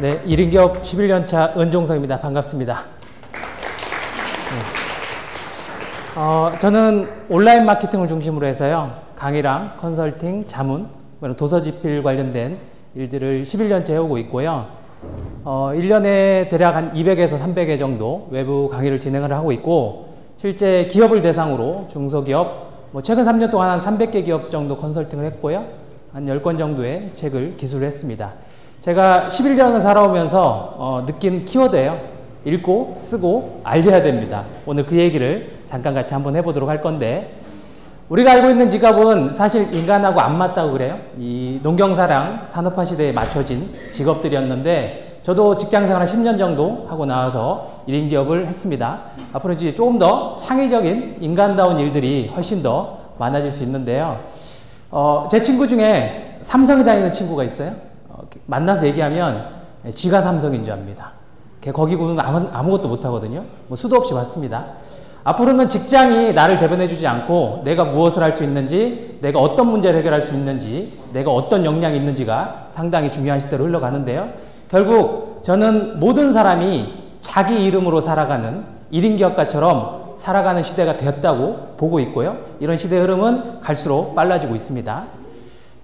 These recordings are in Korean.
네, 1인 기업 11년차 은종성입니다. 반갑습니다. 네. 저는 온라인 마케팅을 중심으로 해서요, 강의랑 컨설팅, 자문, 도서집필 관련된 일들을 11년째 해오고 있고요. 1년에 대략 한 200에서 300회 정도 외부 강의를 진행을 하고 있고, 실제 기업을 대상으로 중소기업, 최근 3년 동안 한 300개 기업 정도 컨설팅을 했고요. 한 10권 정도의 책을 기술을 했습니다. 제가 11년을 살아오면서 느낀 키워드예요. 읽고 쓰고 알려야 됩니다. 오늘 그 얘기를 잠깐 같이 한번 해보도록 할 건데, 우리가 알고 있는 직업은 사실 인간하고 안 맞다고 그래요. 이 농경사랑 산업화 시대에 맞춰진 직업들이었는데, 저도 직장생활 한 10년 정도 하고 나와서 1인 기업을 했습니다. 앞으로 이제 조금 더 창의적인 인간다운 일들이 훨씬 더 많아질 수 있는데요. 제 친구 중에 삼성에 다니는 친구가 있어요. 만나서 얘기하면 지가 삼성인 줄 압니다. 거기 구는 아무것도 못하거든요. 수도 없이 왔습니다. 앞으로는 직장이 나를 대변해주지 않고 내가 무엇을 할 수 있는지, 내가 어떤 문제를 해결할 수 있는지, 내가 어떤 역량이 있는지가 상당히 중요한 시대로 흘러가는데요. 결국 저는 모든 사람이 자기 이름으로 살아가는 1인 기업가처럼 살아가는 시대가 되었다고 보고 있고요. 이런 시대의 흐름은 갈수록 빨라지고 있습니다.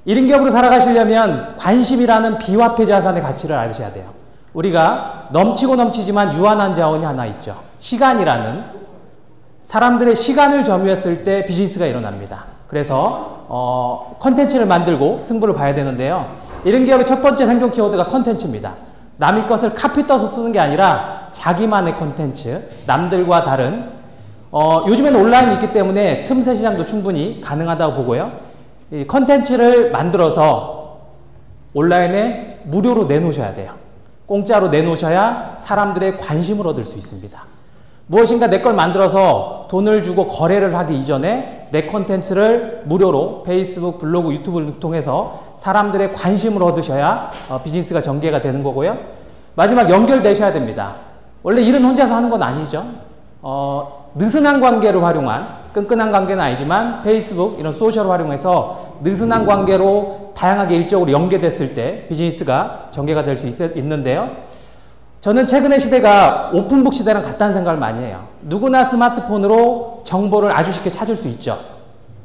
1인 기업으로 살아가시려면 관심이라는 비화폐 자산의 가치를 아셔야 돼요. 우리가 넘치고 넘치지만 유한한 자원이 하나 있죠. 시간이라는, 사람들의 시간을 점유했을 때 비즈니스가 일어납니다. 그래서 컨텐츠를 만들고 승부를 봐야 되는데요. 1인 기업의 첫 번째 생존 키워드가 컨텐츠입니다. 남의 것을 카피 떠서 쓰는 게 아니라 자기만의 컨텐츠, 남들과 다른, 요즘에는 온라인이 있기 때문에 틈새 시장도 충분히 가능하다고 보고요. 이 컨텐츠를 만들어서 온라인에 무료로 내놓으셔야 돼요. 공짜로 내놓으셔야 사람들의 관심을 얻을 수 있습니다. 무엇인가 내 걸 만들어서 돈을 주고 거래를 하기 이전에 내 컨텐츠를 무료로 페이스북, 블로그, 유튜브를 통해서 사람들의 관심을 얻으셔야 비즈니스가 전개가 되는 거고요. 마지막 연결되셔야 됩니다. 원래 일은 혼자서 하는 건 아니죠. 느슨한 관계를 활용한, 끈끈한 관계는 아니지만 페이스북 이런 소셜을 활용해서 느슨한 관계로 다양하게 일적으로 연계됐을 때 비즈니스가 전개가 될 수 있는데요. 저는 최근의 시대가 오픈북 시대랑 같다는 생각을 많이 해요. 누구나 스마트폰으로 정보를 아주 쉽게 찾을 수 있죠.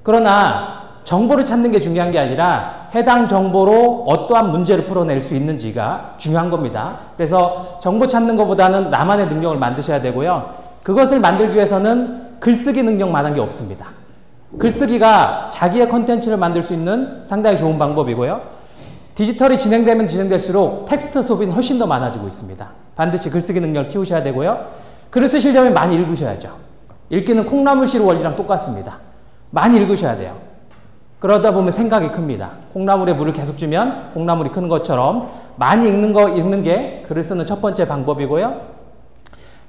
그러나 정보를 찾는 게 중요한 게 아니라 해당 정보로 어떠한 문제를 풀어낼 수 있는지가 중요한 겁니다. 그래서 정보 찾는 것보다는 나만의 능력을 만드셔야 되고요. 그것을 만들기 위해서는 글쓰기 능력만한 게 없습니다. 글쓰기가 자기의 컨텐츠를 만들 수 있는 상당히 좋은 방법이고요. 디지털이 진행되면 진행될수록 텍스트 소비는 훨씬 더 많아지고 있습니다. 반드시 글쓰기 능력을 키우셔야 되고요. 글을 쓰시려면 많이 읽으셔야죠. 읽기는 콩나물 시루 원리랑 똑같습니다. 많이 읽으셔야 돼요. 그러다 보면 생각이 큽니다. 콩나물에 물을 계속 주면 콩나물이 크는 것처럼 많이 읽는 게 글을 쓰는 첫 번째 방법이고요.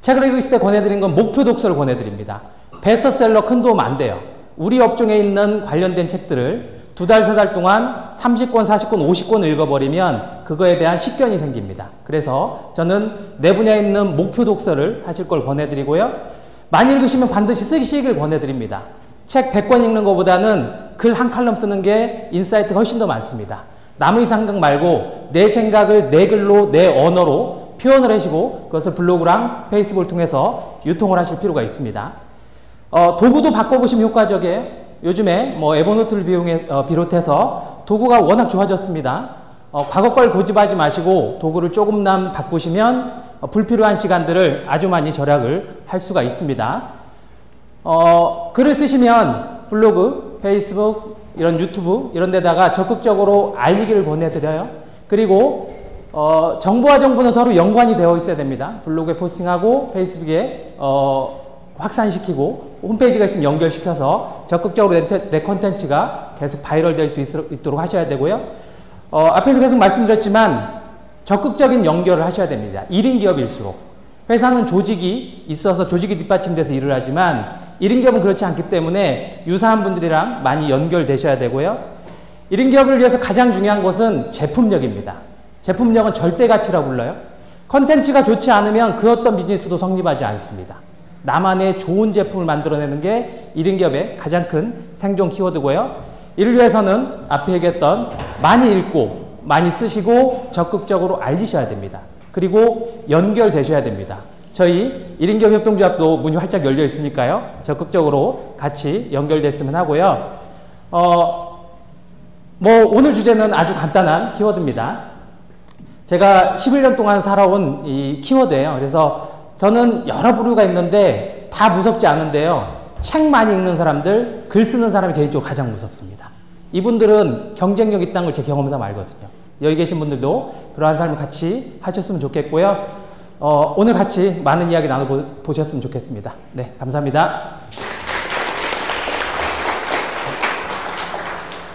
책을 읽으실 때 권해드린 건 목표 독서를 권해드립니다. 베스트셀러 큰 도움 안 돼요. 우리 업종에 있는 관련된 책들을 2달, 3달 동안 30권, 40권, 50권 읽어버리면 그거에 대한 식견이 생깁니다. 그래서 저는 내 분야에 있는 목표 독서를 하실 걸 권해드리고요. 많이 읽으시면 반드시 쓰시길 권해드립니다. 책 100권 읽는 것보다는 글 한 칼럼 쓰는 게 인사이트가 훨씬 더 많습니다. 남의 생각 말고 내 생각을 내 글로, 내 언어로 표현을 하시고 그것을 블로그랑 페이스북을 통해서 유통을 하실 필요가 있습니다. 도구도 바꿔보시면 효과적이에요. 요즘에 에버노트를 비롯해서 도구가 워낙 좋아졌습니다. 과거 걸 고집하지 마시고 도구를 조금만 바꾸시면 불필요한 시간들을 아주 많이 절약을 할 수가 있습니다. 글을 쓰시면 블로그, 페이스북, 이런 유튜브 이런 데다가 적극적으로 알리기를 권해드려요. 그리고 정보와 정보는 서로 연관이 되어 있어야 됩니다. 블로그에 포스팅하고 페이스북에 확산시키고 홈페이지가 있으면 연결시켜서 적극적으로 내 콘텐츠가 계속 바이럴 될 수 있도록 하셔야 되고요. 앞에서 계속 말씀드렸지만 적극적인 연결을 하셔야 됩니다. 1인 기업일수록. 회사는 조직이 있어서 조직이 뒷받침돼서 일을 하지만 1인 기업은 그렇지 않기 때문에 유사한 분들이랑 많이 연결되셔야 되고요. 1인 기업을 위해서 가장 중요한 것은 제품력입니다. 제품력은 절대 가치라고 불러요. 컨텐츠가 좋지 않으면 그 어떤 비즈니스도 성립하지 않습니다. 나만의 좋은 제품을 만들어내는 게 1인 기업의 가장 큰 생존 키워드고요. 이를 위해서는 앞에 얘기했던 많이 읽고 많이 쓰시고 적극적으로 알리셔야 됩니다. 그리고 연결되셔야 됩니다. 저희 1인경 협동조합도 문이 활짝 열려 있으니까요. 적극적으로 같이 연결됐으면 하고요. 오늘 주제는 아주 간단한 키워드입니다. 제가 11년 동안 살아온 이 키워드예요. 그래서 저는 여러 부류가 있는데 다 무섭지 않은데요. 책 많이 읽는 사람들, 글 쓰는 사람이 개인적으로 가장 무섭습니다. 이분들은 경쟁력 있다는 걸 제 경험상 알거든요. 여기 계신 분들도 그러한 삶을 같이 하셨으면 좋겠고요. 오늘 같이 많은 이야기 나눠보셨으면 좋겠습니다. 네, 감사합니다.